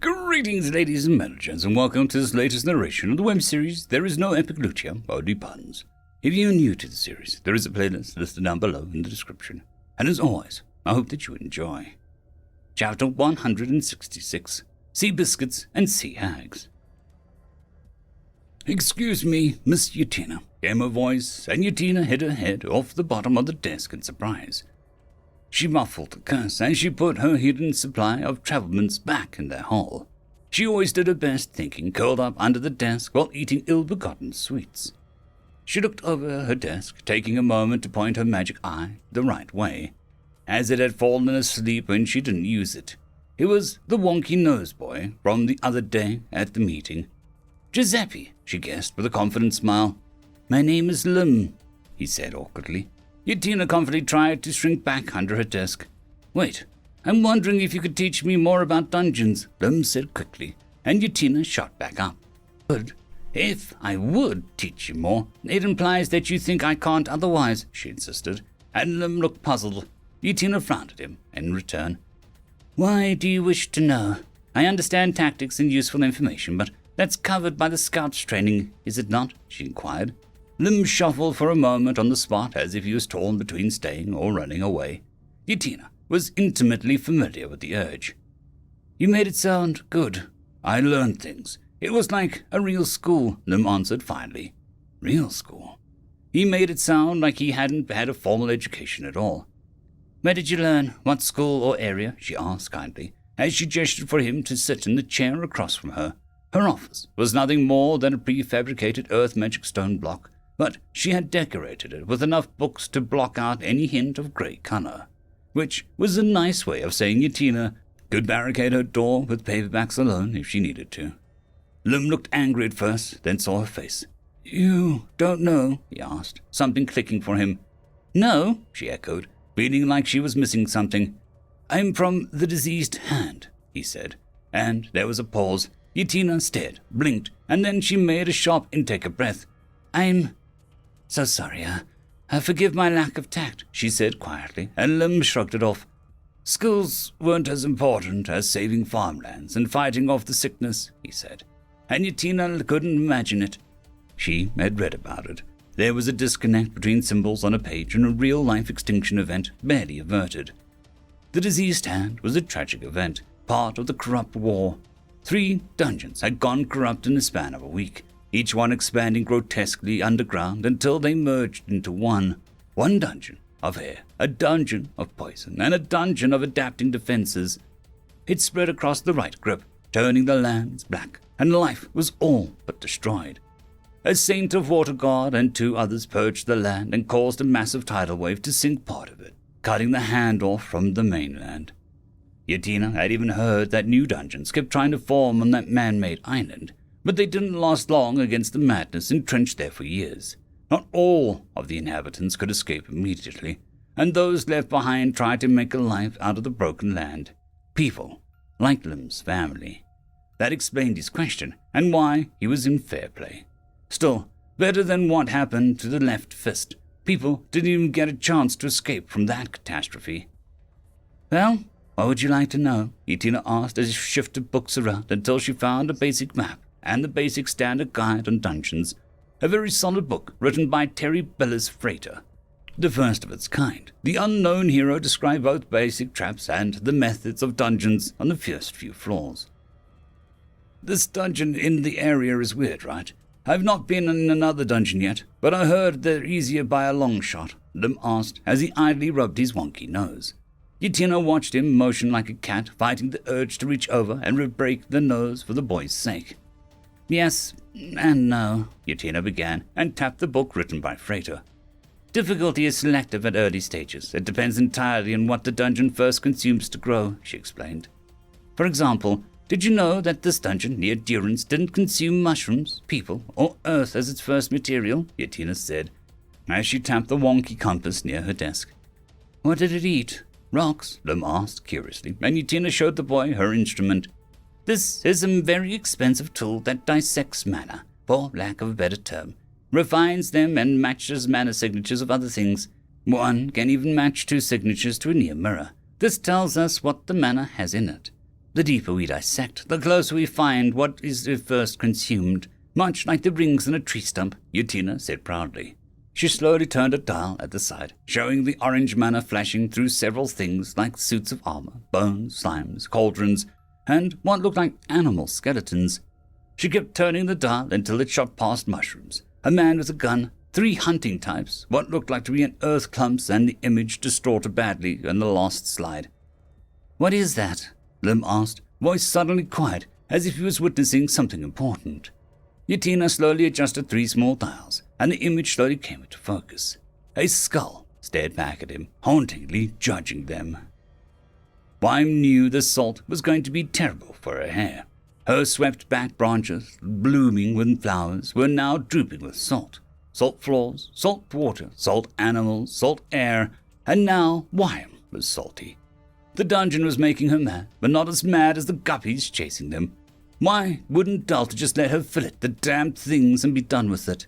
Greetings, ladies and gentlemen, and welcome to this latest narration of the web series There Is No Epic Lucia, only puns. If you're new to the series, there is a playlist listed down below in the description. And as always, I hope that you enjoy. Chapter 166, Sea Biscuits and Sea Hags. "Excuse me, Miss Yatina," came her voice, and Yatina hit her head off the bottom of the desk in surprise. She muffled a curse as she put her hidden supply of travelments back in their hole. She always did her best thinking, curled up under the desk while eating ill-begotten sweets. She looked over her desk, taking a moment to point her magic eye the right way, as it had fallen asleep when she didn't use it. It was the wonky nose boy from the other day at the meeting. "Giuseppe," she guessed with a confident smile. "My name is Lim," he said awkwardly. Yatina confidently tried to shrink back under her desk. "Wait, I'm wondering if you could teach me more about dungeons," Lim said quickly, and Yatina shot back up. "But if I would teach you more, it implies that you think I can't otherwise," she insisted, and Lim looked puzzled. Yatina frowned at him in return. "Why do you wish to know? I understand tactics and useful information, but that's covered by the scout's training, is it not?" she inquired. Lim shuffled for a moment on the spot as if he was torn between staying or running away. Yatina was intimately familiar with the urge. "You made it sound good. I learned things. It was like a real school," Lim answered finally. "Real school?" He made it sound like he hadn't had a formal education at all. "Where did you learn? What school or area?" she asked kindly, as she gestured for him to sit in the chair across from her. Her office was nothing more than a prefabricated earth magic stone block, but she had decorated it with enough books to block out any hint of grey colour, which was a nice way of saying Yatina could barricade her door with paperbacks alone if she needed to. Lim looked angry at first, then saw her face. "You don't know?" he asked, something clicking for him. "No," she echoed, feeling like she was missing something. "I'm from the diseased hand," he said, and there was a pause. Yatina stared, blinked, and then she made a sharp intake of breath. "I'm so sorry, forgive my lack of tact," she said quietly, and Lim shrugged it off. "Schools weren't as important as saving farmlands and fighting off the sickness," he said, and Yatina couldn't imagine it. She had read about it. There was a disconnect between symbols on a page and a real-life extinction event barely averted. The diseased hand was a tragic event, part of the corrupt war. 3 dungeons had gone corrupt in the span of a week, each one expanding grotesquely underground until they merged into one dungeon of air, a dungeon of poison, and a dungeon of adapting defenses. It spread across the right grip, turning the lands black, and life was all but destroyed. A saint of water god and 2 others purged the land and caused a massive tidal wave to sink part of it, cutting the hand off from the mainland. Yatina had even heard that new dungeons kept trying to form on that man-made island, but they didn't last long against the madness entrenched there for years. Not all of the inhabitants could escape immediately, and those left behind tried to make a life out of the broken land. People like Lim's family. That explained his question, and why he was in fair play. Still, better than what happened to the left fist. People didn't even get a chance to escape from that catastrophe. "Well, what would you like to know?" Yatina asked as she shifted books around until she found a basic map and the basic standard guide on dungeons, a very solid book written by Terry Bellis Freighter. The first of its kind, the unknown hero described both basic traps and the methods of dungeons on the first few floors. "This dungeon in the area is weird, right? I've not been in another dungeon yet, but I heard they're easier by a long shot," Lim asked as he idly rubbed his wonky nose. Yatina watched him motion like a cat, fighting the urge to reach over and break the nose for the boy's sake. "Yes and no," Yatina began, and tapped the book written by Freighter. "Difficulty is selective at early stages. It depends entirely on what the dungeon first consumes to grow," she explained. "For example, did you know that this dungeon near Durance didn't consume mushrooms, people, or earth as its first material?" Yatina said, as she tapped the wonky compass near her desk. "What did it eat? Rocks?" Lim asked curiously, and Yatina showed the boy her instrument. "This is a very expensive tool that dissects mana, for lack of a better term, refines them and matches mana signatures of other things. One can even match 2 signatures to a near mirror. This tells us what the mana has in it." The deeper we dissect, the closer we find what is first consumed, much like the rings in a tree stump, Yutina said proudly. She slowly turned a dial at the side, showing the orange mana flashing through several things like suits of armor, bones, slimes, cauldrons, and what looked like animal skeletons. She kept turning the dial until it shot past mushrooms, a man with a gun, 3 hunting types, what looked like to be an earth clumps, and the image distorted badly in the last slide. "What is that?" Lim asked, voice suddenly quiet, as if he was witnessing something important. Yutina slowly adjusted 3 small dials, and the image slowly came into focus. A skull stared back at him, hauntingly judging them. Wime knew the salt was going to be terrible for her hair. Her swept-back branches, blooming with flowers, were now drooping with salt. Salt floors, salt water, salt animals, salt air, and now Wime was salty. The dungeon was making her mad, but not as mad as the guppies chasing them. Why wouldn't Delta just let her fillet the damned things and be done with it?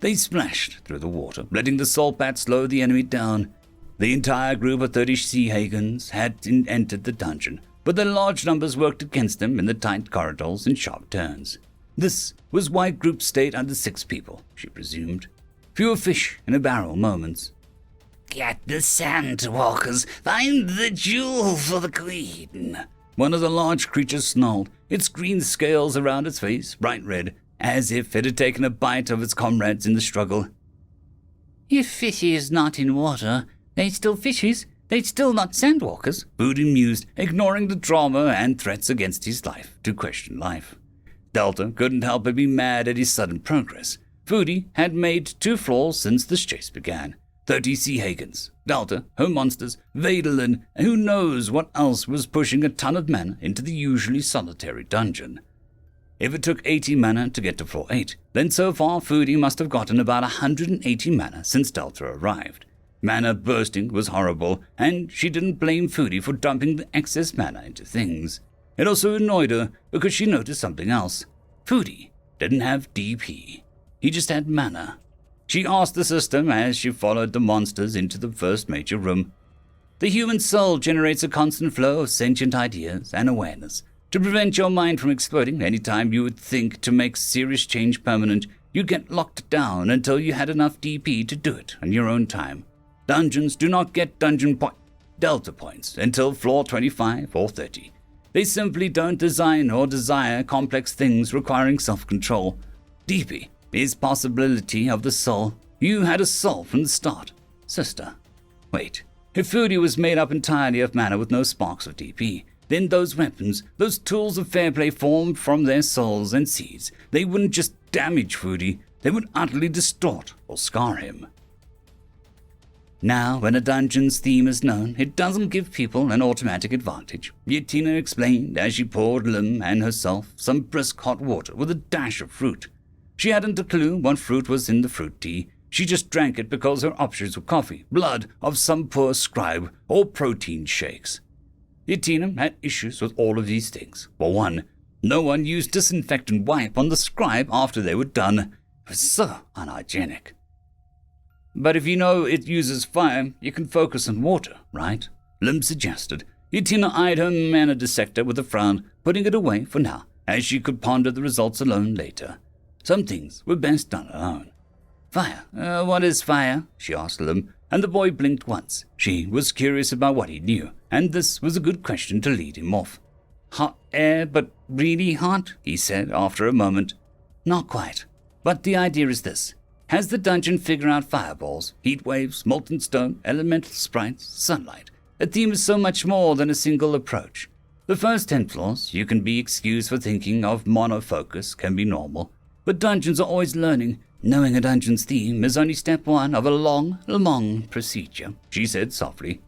They splashed through the water, letting the salt bat slow the enemy down. The entire group of 30 sea hagans had entered the dungeon, but their large numbers worked against them in the tight corridors and sharp turns. This was why groups stayed under 6 people, she presumed. Fewer fish in a barrel moments. "Get the sandwalkers! Find the jewel for the queen!" One of the large creatures snarled, its green scales around its face bright red, as if it had taken a bite of its comrades in the struggle. "If fishy is not in water, they still fishes, they still not sandwalkers," Foodie mused, ignoring the drama and threats against his life to question life. Delta couldn't help but be mad at his sudden progress. Foodie had made 2 floors since this chase began. 30 sea hagans, Delta, her monsters, Vadelin, and who knows what else was pushing a ton of mana into the usually solitary dungeon. If it took 80 mana to get to floor 8, then so far Foodie must have gotten about 180 mana since Delta arrived. Mana bursting was horrible, and she didn't blame Foodie for dumping the excess mana into things. It also annoyed her because she noticed something else. Foodie didn't have DP. He just had mana. She asked the system as she followed the monsters into the first major room. The human soul generates a constant flow of sentient ideas and awareness. To prevent your mind from exploding any time you would think to make serious change permanent, you get locked down until you had enough DP to do it on your own time. Dungeons do not get Delta points until floor 25 or 30. They simply don't design or desire complex things requiring self-control. DP is possibility of the soul. You had a soul from the start, sister. Wait, if Foodie was made up entirely of mana with no sparks of DP, then those weapons, those tools of fair play formed from their souls and seeds, they wouldn't just damage Foodie, they would utterly distort or scar him. Now, when a dungeon's theme is known, it doesn't give people an automatic advantage. Yutina explained as she poured Lim and herself some brisk hot water with a dash of fruit. She hadn't a clue what fruit was in the fruit tea. She just drank it because her options were coffee, blood of some poor scribe, or protein shakes. Yutina had issues with all of these things. For one, no one used disinfectant wipe on the scribe after they were done. It was so unhygienic. But if you know it uses fire, you can focus on water, right? Lim suggested. Yutina eyed her mana dissector with a frown, putting it away for now, as she could ponder the results alone later. Some things were best done alone. "Fire? What is fire?" she asked Lim, and the boy blinked once. She was curious about what he knew, and this was a good question to lead him off. "Hot air, but really hot?" he said after a moment. "Not quite, but the idea is this. Has the dungeon figured out fireballs, heat waves, molten stone, elemental sprites, sunlight? The theme is so much more than a single approach. The first 10 floors, you can be excused for thinking of monofocus can be normal, but dungeons are always learning. Knowing a dungeon's theme is only step 1 of a long procedure," she said softly.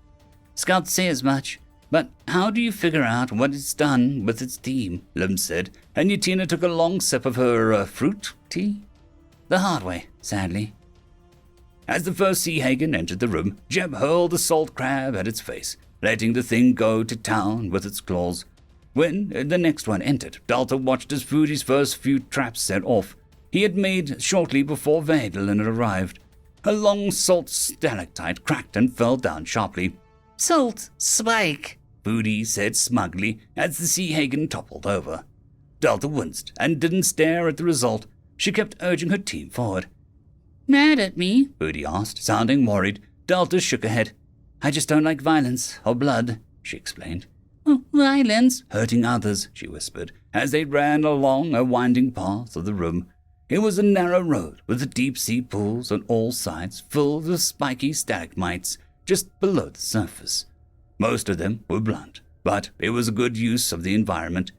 "Scouts say as much, but how do you figure out what it's done with its theme?" Lim said, and Yutina took a long sip of her fruit tea. "The hard way, sadly." As the first sea hagen entered the room, Jeb hurled the salt crab at its face, letting the thing go to town with its claws. When the next one entered, Delta watched as Foodie's first few traps set off. He had made shortly before Vadelin arrived. A long salt stalactite cracked and fell down sharply. "Salt spike," Foodie said smugly as the Sea Hagen toppled over. Delta winced and didn't stare at the result. She kept urging her team forward. "Mad at me?" Foodie asked, sounding worried. Delta shook her head. "I just don't like violence or blood," she explained. "Oh, violence? Hurting others," she whispered, as they ran along a winding path of the room. It was a narrow road with deep-sea pools on all sides filled with spiky stalagmites just below the surface. Most of them were blunt, but it was a good use of the environment.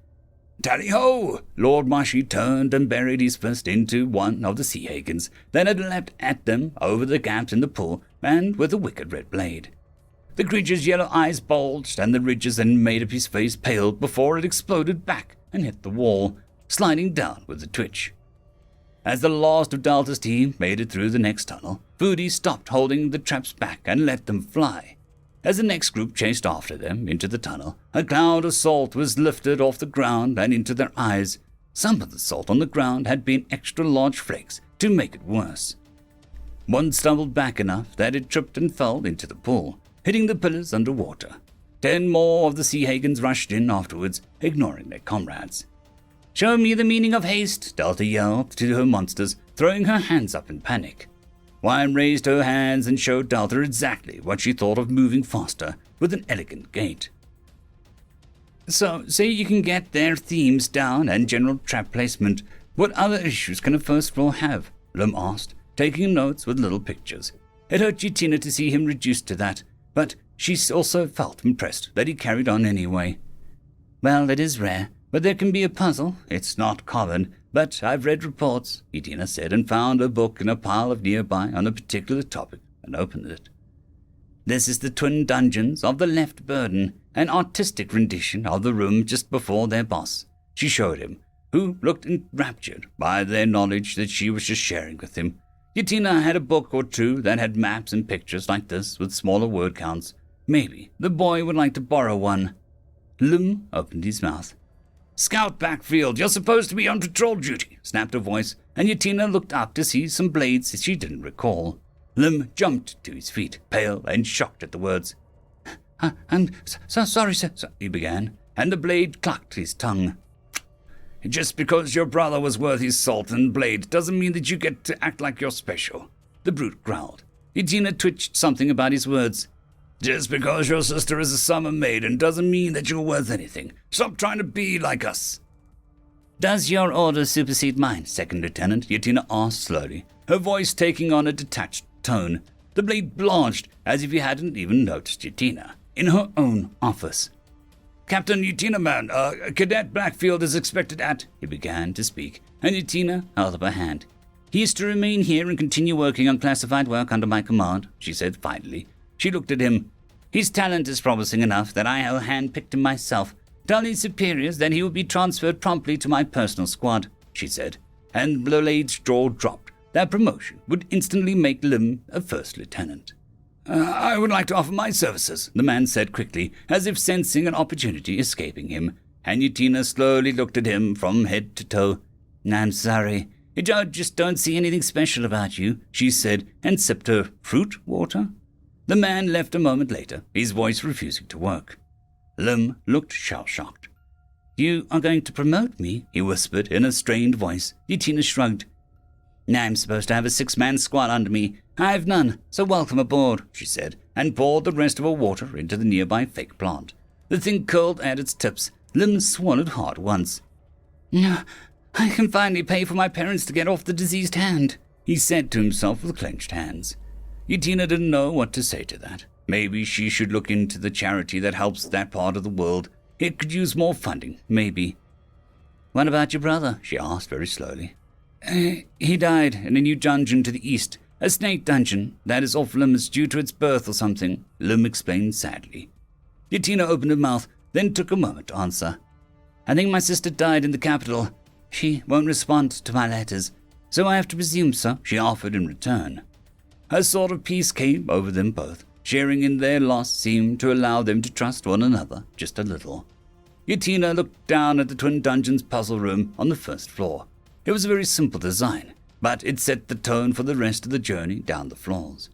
"Tally-ho!" Lord Marshy turned and buried his fist into one of the Sea Hagens that had leapt at them over the gaps in the pool and with a wicked red blade. The creature's yellow eyes bulged and the ridges that made up his face paled before it exploded back and hit the wall, sliding down with a twitch. As the last of Delta's team made it through the next tunnel, Foodie stopped holding the traps back and let them fly. As the next group chased after them into the tunnel, a cloud of salt was lifted off the ground and into their eyes. Some of the salt on the ground had been extra large flakes to make it worse. One stumbled back enough that it tripped and fell into the pool, hitting the pillars underwater. 10 more of the Sea Hagens rushed in afterwards, ignoring their comrades. "Show me the meaning of haste," Delta yelled to her monsters, throwing her hands up in panic. Wine raised her hands and showed Delta exactly what she thought of moving faster with an elegant gait. "So, say you can get their themes down and general trap placement. What other issues can a first floor have?" Lim asked, taking notes with little pictures. It hurt Yutina to see him reduced to that, but she also felt impressed that he carried on anyway. "Well, it is rare, but there can be a puzzle. It's not common, but I've read reports," Yutina said, and found a book in a pile of nearby on a particular topic and opened it. "This is the twin dungeons of the Left Burden, an artistic rendition of the room just before their boss," she showed him, who looked enraptured by their knowledge that she was just sharing with him. Yutina had a book or two that had maps and pictures like this with smaller word counts. Maybe the boy would like to borrow one. Lim opened his mouth. "Scout backfield, you're supposed to be on patrol duty," snapped a voice, and Yutina looked up to see some blades she didn't recall. Lim jumped to his feet, pale and shocked at the words. I'm so sorry, sir," he began, and the blade clucked his tongue. "Just because your brother was worth his salt and blade doesn't mean that you get to act like you're special," the brute growled. Yutina twitched something about his words. "Just because your sister is a summer maiden doesn't mean that you're worth anything. Stop trying to be like us." "Does your order supersede mine, Second Lieutenant?" Yutina asked slowly, her voice taking on a detached tone. The blade blanched as if he hadn't even noticed Yutina in her own office. "Captain Yutina, man, Cadet Blackfield is expected at—" He began to speak, and Yutina held up her hand. "He is to remain here and continue working on classified work under my command," she said finally. She looked at him. "His talent is promising enough that I have hand-picked him myself. Tell his superiors that he will be transferred promptly to my personal squad," she said, and the blade's jaw dropped. That promotion would instantly make Lim a first lieutenant. "I would like to offer my services," the man said quickly, as if sensing an opportunity escaping him, and Yutina slowly looked at him from head to toe. "I'm sorry, I just don't see anything special about you," she said, and sipped her fruit water. The man left a moment later, his voice refusing to work. Lim looked shell-shocked. "You are going to promote me?" he whispered in a strained voice. Yutina shrugged. "I'm supposed to have a 6-man squad under me. I have none, so welcome aboard," she said, and poured the rest of her water into the nearby fake plant. The thing curled at its tips. Lim swallowed hard once. "I can finally pay for my parents to get off the diseased hand," he said to himself with clenched hands. Yutina didn't know what to say to that. Maybe she should look into the charity that helps that part of the world. It could use more funding, maybe. "What about your brother?" she asked very slowly. He died in a new dungeon to the east, a snake dungeon that is off limits due to its birth or something," Lim explained sadly. Yutina opened her mouth, then took a moment to answer. "I think my sister died in the capital. She won't respond to my letters, so I have to presume so," she offered in return. A sort of peace came over them both. Sharing in their loss seemed to allow them to trust one another just a little. Yutina looked down at the twin dungeons puzzle room on the first floor. It was a very simple design, but it set the tone for the rest of the journey down the floors.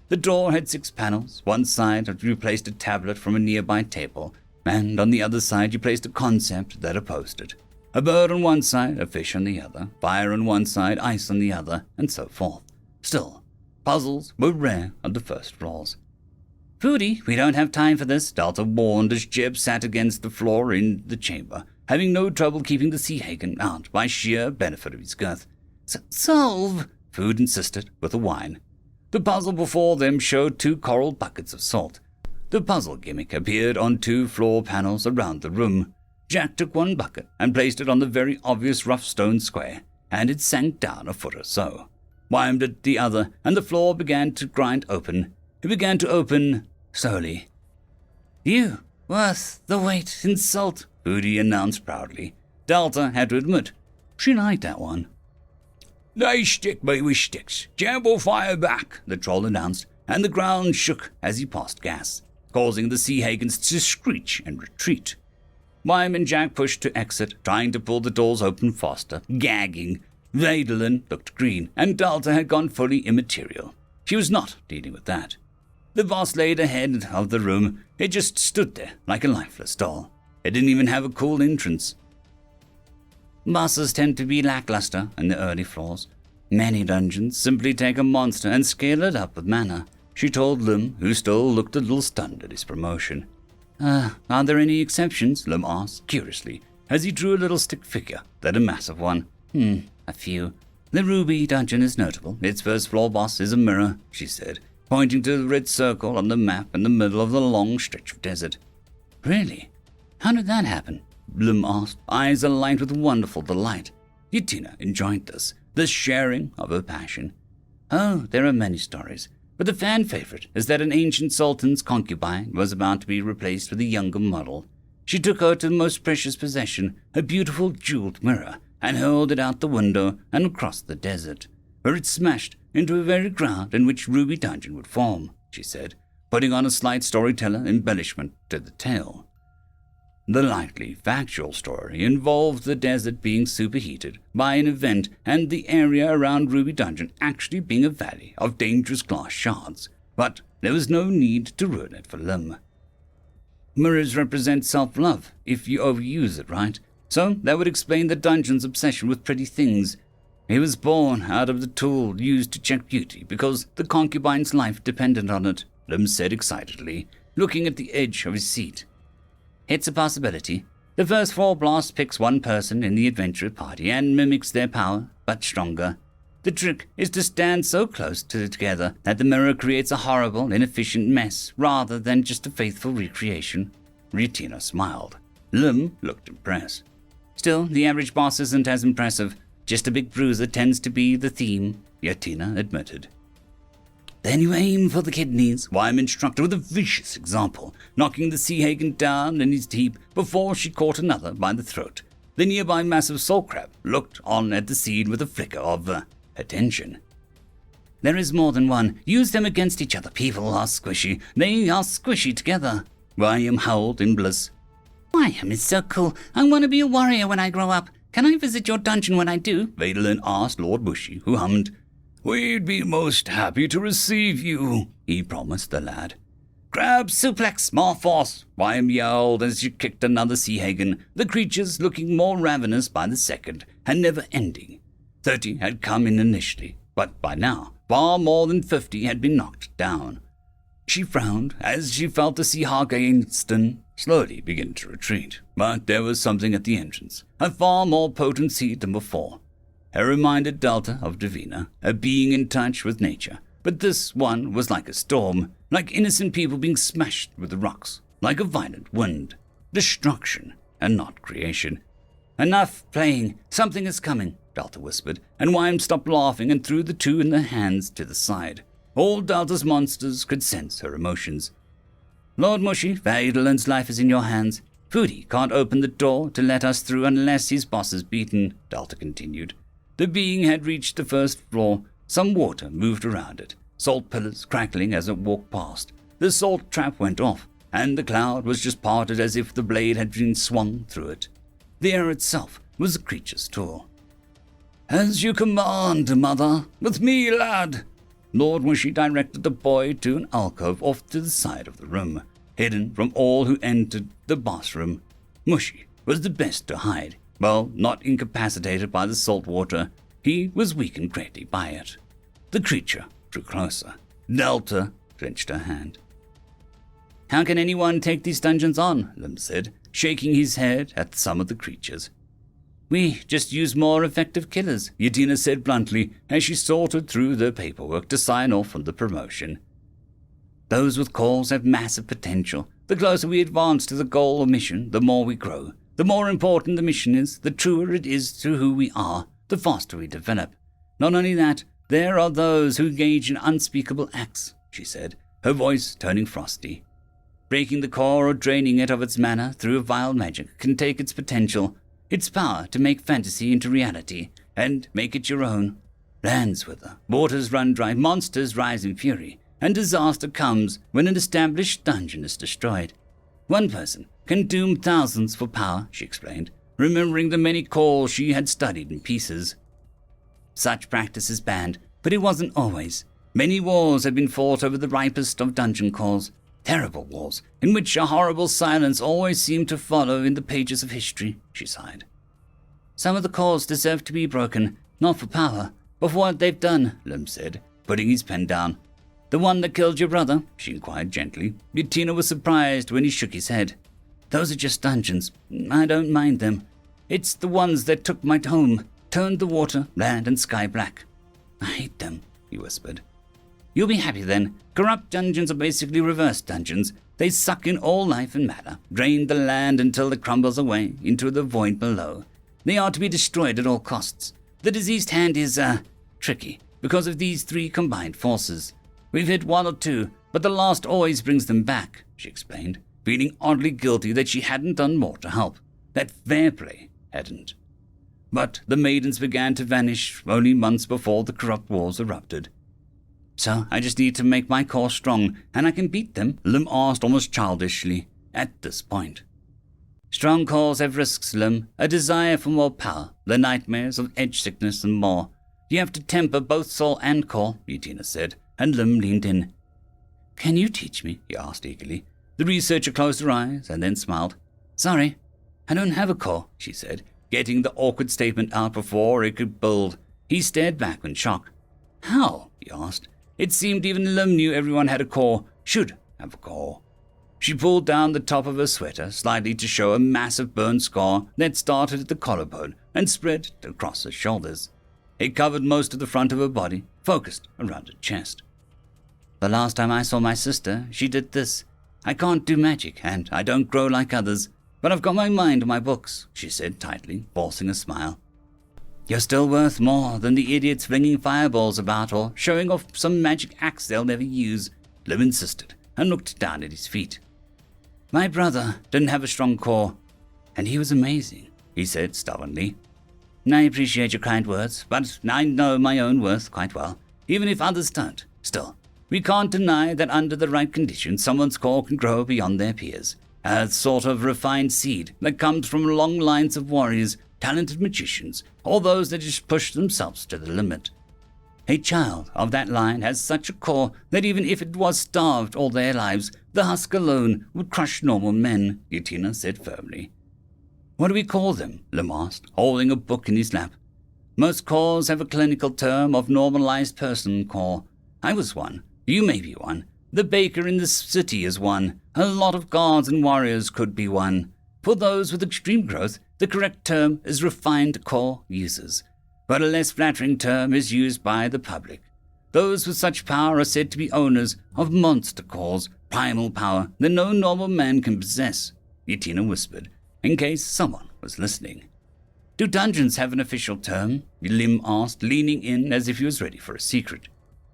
The door had 6 panels. One side had replaced a tablet from a nearby table, and on the other side you placed a concept that opposed it. A bird on one side, a fish on the other, fire on one side, ice on the other, and so forth. Still, puzzles were rare on the first floors. "Foodie, we don't have time for this," Delta warned as Jeb sat against the floor in the chamber, having no trouble keeping the sea hagen out by sheer benefit of his girth. "Solve," Food insisted with a whine. The puzzle before them showed 2 coral buckets of salt. The puzzle gimmick appeared on 2 floor panels around the room. Jack took one bucket and placed it on the very obvious rough stone square, and it sank down a foot or so. Wyman did the other, and the floor began to grind open. It began to open slowly. "You worth the weight in salt," Foodie announced proudly. Delta had to admit, she liked that one. "They stick me with sticks. Jam will fire back," the troll announced, and the ground shook as he passed gas, causing the sea hagens to screech and retreat. Wyman and Jack pushed to exit, trying to pull the doors open faster, gagging. Vadelin looked green, and Delta had gone fully immaterial. She was not dealing with that. The boss laid ahead of the room. It just stood there like a lifeless doll. It didn't even have a cool entrance. Bosses tend to be lackluster in the early floors. Many dungeons simply take a monster and scale it up with mana, she told Lim, who still looked a little stunned at his promotion. Are there any exceptions? Lim asked curiously, as he drew a little stick figure, then a massive one. A few. The Ruby dungeon is notable. Its first floor boss is a mirror, she said, pointing to the red circle on the map in the middle of the long stretch of desert. Really? How did that happen? Lim asked, eyes alight with wonderful delight. Yutina enjoyed this sharing of her passion. Oh, there are many stories, but the fan favorite is that an ancient sultan's concubine was about to be replaced with a younger model. She took her to the most precious possession, a beautiful jeweled mirror, and hurled it out the window and across the desert, where it smashed into the very ground in which Ruby Dungeon would form, she said, putting on a slight storyteller embellishment to the tale. The likely factual story involved the desert being superheated by an event and the area around Ruby Dungeon actually being a valley of dangerous glass shards, but there was no need to ruin it for Lim. Mirrors represent self-love if you overuse it, right? So that would explain the dungeon's obsession with pretty things. It was born out of the tool used to check beauty because the concubine's life depended on it, Lim said excitedly, looking at the edge of his seat. It's a possibility. The first floor blast picks one person in the adventurer party and mimics their power, but stronger. The trick is to stand so close together that the mirror creates a horrible, inefficient mess rather than just a faithful recreation. Yutina smiled. Lim looked impressed. Still, the average boss isn't as impressive. Just a big bruiser tends to be the theme, Yutina admitted. Then you aim for the kidneys, Wyman instructed with a vicious example, knocking the sea hagen down in his heap before she caught another by the throat. The nearby massive salt crab looked on at the scene with a flicker of attention. There is more than one. Use them against each other. People are squishy. They are squishy together. Wyam howled in bliss. Wyam is so cool. I want to be a warrior when I grow up. Can I visit your dungeon when I do? Vadelin asked Lord Bushy, who hummed. We'd be most happy to receive you, he promised the lad. Crab suplex, more force, Wyam yelled as she kicked another sea hagen, the creatures looking more ravenous by the second, and never ending. 30 had come in initially, but by now, far more than 50 had been knocked down. She frowned as she felt the sea hagen slowly begin to retreat, but there was something at the entrance, a far more potent seed than before. It reminded Delta of Davina, a being in touch with nature, but this one was like a storm, like innocent people being smashed with the rocks, like a violent wind. Destruction, and not creation. Enough playing, something is coming, Delta whispered, and Wyam stopped laughing and threw the two in their hands to the side. All Delta's monsters could sense her emotions. Lord Mushy, Vadelin's life is in your hands. Foodie can't open the door to let us through unless his boss is beaten, Delta continued. The being had reached the first floor. Some water moved around it, salt pillars crackling as it walked past. The salt trap went off, and the cloud was just parted as if the blade had been swung through it. The air itself was the creature's tool. As you command, mother, with me, lad. Lord Wishy directed the boy to an alcove off to the side of the room. hidden from all who entered the boss room. Mushy was the best to hide. Well, not incapacitated by the salt water, he was weakened greatly by it. The creature drew closer. Delta clenched her hand. "How can anyone take these dungeons on?" Lim said, shaking his head at some of the creatures. "We just use more effective killers," Yadina said bluntly as she sorted through the paperwork to sign off on the promotion. "Those with calls have massive potential. The closer we advance to the goal or mission, the more we grow. The more important the mission is, the truer it is to who we are, the faster we develop. Not only that, there are those who engage in unspeakable acts," she said, her voice turning frosty. "Breaking the core or draining it of its mana through a vile magic can take its potential, its power to make fantasy into reality, and make it your own. Lands wither, waters run dry, monsters rise in fury, and disaster comes when an established dungeon is destroyed. One person can doom thousands for power," she explained, remembering the many calls she had studied in pieces. "Such practice is banned, but it wasn't always. Many wars have been fought over the ripest of dungeon calls, terrible wars, in which a horrible silence always seemed to follow in the pages of history," she sighed. "Some of the calls deserve to be broken, not for power, but for what they've done," Lim said, putting his pen down. "The one that killed your brother?" she inquired gently. Yutina was surprised when he shook his head. "Those are just dungeons. I don't mind them. It's the ones that took my home, turned the water, land, and sky black. I hate them," he whispered. "You'll be happy then. Corrupt dungeons are basically reverse dungeons. They suck in all life and matter, drain the land until it crumbles away into the void below. They are to be destroyed at all costs. The diseased hand is, tricky, because of these three combined forces. We've hit one or two, but the last always brings them back," she explained, feeling oddly guilty that she hadn't done more to help, that fair play hadn't. But the maidens began to vanish only months before the corrupt wars erupted. "So I just need to make my core strong, and I can beat them?" Lim asked almost childishly at this point. "Strong cores have risks, Lim, a desire for more power, the nightmares of edge sickness and more. You have to temper both soul and core," Yutina said, and Lim leaned in. "Can you teach me?" he asked eagerly. The researcher closed her eyes and then smiled. "Sorry, I don't have a core," she said, getting the awkward statement out before it could build. He stared back in shock. "How?" he asked. It seemed even Lim knew everyone had a core, should have a core. She pulled down the top of her sweater slightly to show a massive burn scar that started at the collarbone and spread across her shoulders. It covered most of the front of her body, focused around her chest. "The last time I saw my sister, she did this. I can't do magic, and I don't grow like others, but I've got my mind on my books," she said tightly, forcing a smile. "You're still worth more than the idiots flinging fireballs about or showing off some magic axe they'll never use," Lim insisted, and looked down at his feet. "My brother didn't have a strong core, and he was amazing," he said stubbornly. "I appreciate your kind words, but I know my own worth quite well, even if others don't. Still, we can't deny that under the right conditions, someone's core can grow beyond their peers, a sort of refined seed that comes from long lines of warriors, talented magicians, or those that just push themselves to the limit. A child of that line has such a core that even if it was starved all their lives, the husk alone would crush normal men," Yutina said firmly. "What do we call them?" Lim asked, holding a book in his lap. "Most cores have a clinical term of normalized person core. I was one. You may be one. The baker in this city is one. A lot of guards and warriors could be one. For those with extreme growth, the correct term is refined core users, but a less flattering term is used by the public. Those with such power are said to be owners of monster cores, primal power that no normal man can possess," Yutina whispered, in case someone was listening. "Do dungeons have an official term?" Lim asked, leaning in as if he was ready for a secret.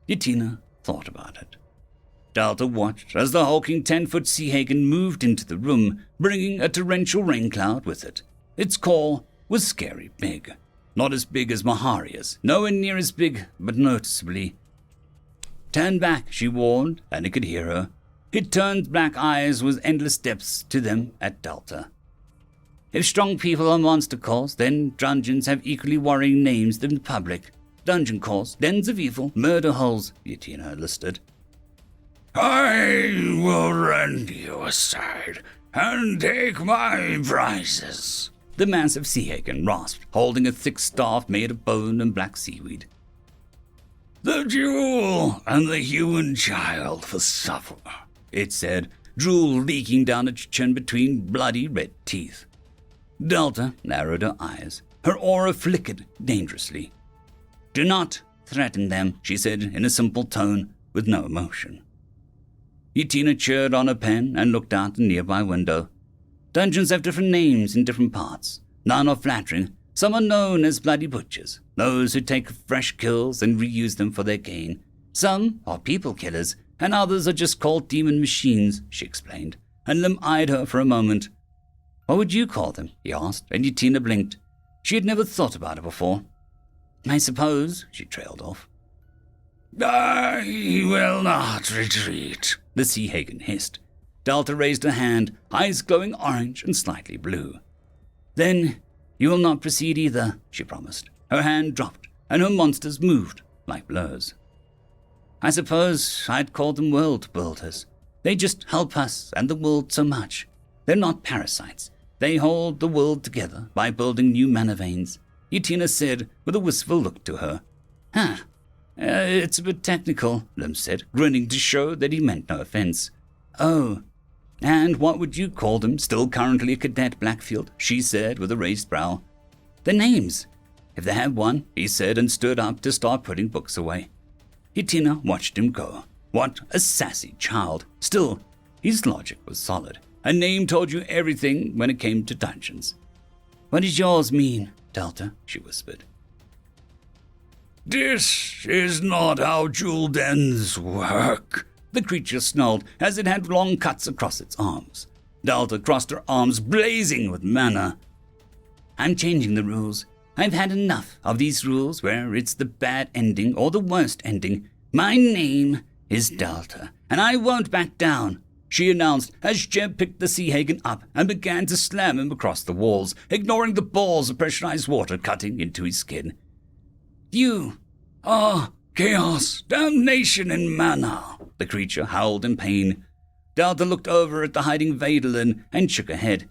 Yutina thought about it. Delta watched as the hulking 10-foot sea hagen moved into the room, bringing a torrential rain cloud with it. Its core was scary big. Not as big as Maharia's, nowhere near as big, but noticeably. "Turn back," she warned, and he could hear her. It turned black eyes with endless depths to them at Delta. "If strong people are monster cores, then dungeons have equally worrying names than the public. Dungeon cores, dens of evil, murder holes," Yutina listed. I will rend you aside and take my prizes, the massive sea hagen rasped, holding a thick staff made of bone and black seaweed. The jewel and the human child will suffer, it said, drool leaking down its chin between bloody red teeth. Delta narrowed her eyes. Her aura flickered dangerously. Do not threaten them, she said in a simple tone with no emotion. Yutina cheered on her pen and looked out the nearby window. Dungeons have different names in different parts. None are flattering. Some are known as bloody butchers, those who take fresh kills and reuse them for their gain. Some are people killers, and others are just called demon machines, she explained, and Lim eyed her for a moment. What would you call them? He asked, and Yutina blinked. She had never thought about it before. I suppose, she trailed off. I will not retreat, the sea hagen hissed. Delta raised her hand, eyes glowing orange and slightly blue. Then you will not proceed either, she promised. Her hand dropped, and her monsters moved like blurs. I suppose I'd call them world builders. They just help us and the world so much. They're not parasites. They hold the world together by building new mana veins, Yutina said with a wistful look to her. It's a bit technical, Lim said, grinning to show that he meant no offense. Oh, and what would you call them, still currently a cadet Blackfield, she said with a raised brow. The names. If they have one, he said and stood up to start putting books away. Yutina watched him go. What a sassy child. Still, his logic was solid. A name told you everything when it came to dungeons. What does yours mean, Delta? She whispered. This is not how jewel dens work, the creature snarled as it had long cuts across its arms. Delta crossed her arms, blazing with mana. I'm changing the rules. I've had enough of these rules where it's the bad ending or the worst ending. My name is Delta, and I won't back down, she announced as Jeb picked the sea hagen up and began to slam him across the walls, ignoring the balls of pressurized water cutting into his skin. You are chaos, damnation, and mana, the creature howled in pain. Delta looked over at the hiding Vaderlin and shook her head.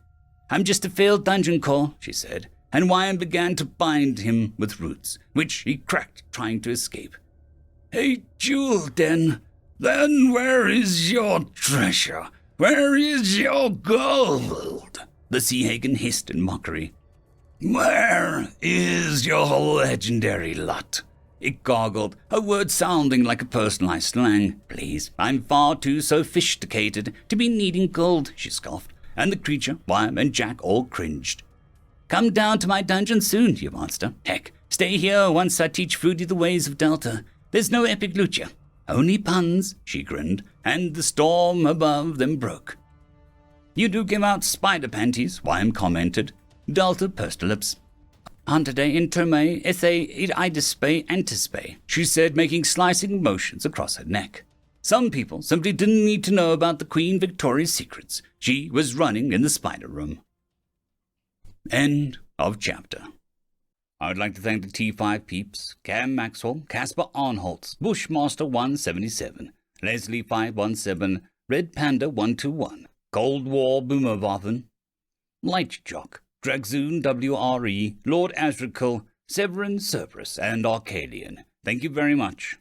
I'm just a failed dungeon core, she said, and Wyan began to bind him with roots, which he cracked trying to escape. A jewel den? Then where is your treasure? Where is your gold? The sea hagen hissed in mockery. Where is your legendary lot? It gargled, a word sounding like a personalized slang. Please, I'm far too sophisticated to be needing gold, she scoffed, and the creature, Wham, and Jack all cringed. Come down to my dungeon soon, you monster. Heck, stay here once I teach Fruity the ways of Delta. There's no epic lucha. Only puns, she grinned, and the storm above them broke. You do give out spider panties, Wham commented. Delta pursed her lips. Antade interme esse idispe antispe, she said, making slicing motions across her neck. Some people simply didn't need to know about the Queen Victoria's secrets. She was running in the spider room. End of chapter. I would like to thank the T5 peeps, Cam Maxwell, Casper Arnholtz, Bushmaster 177, Leslie 517, Red Panda 121, Cold War Boomerwaffen, Lightjock, Dragzoon WRE, Lord Azrakal, Severin Cerberus, and Arcadian. Thank you very much.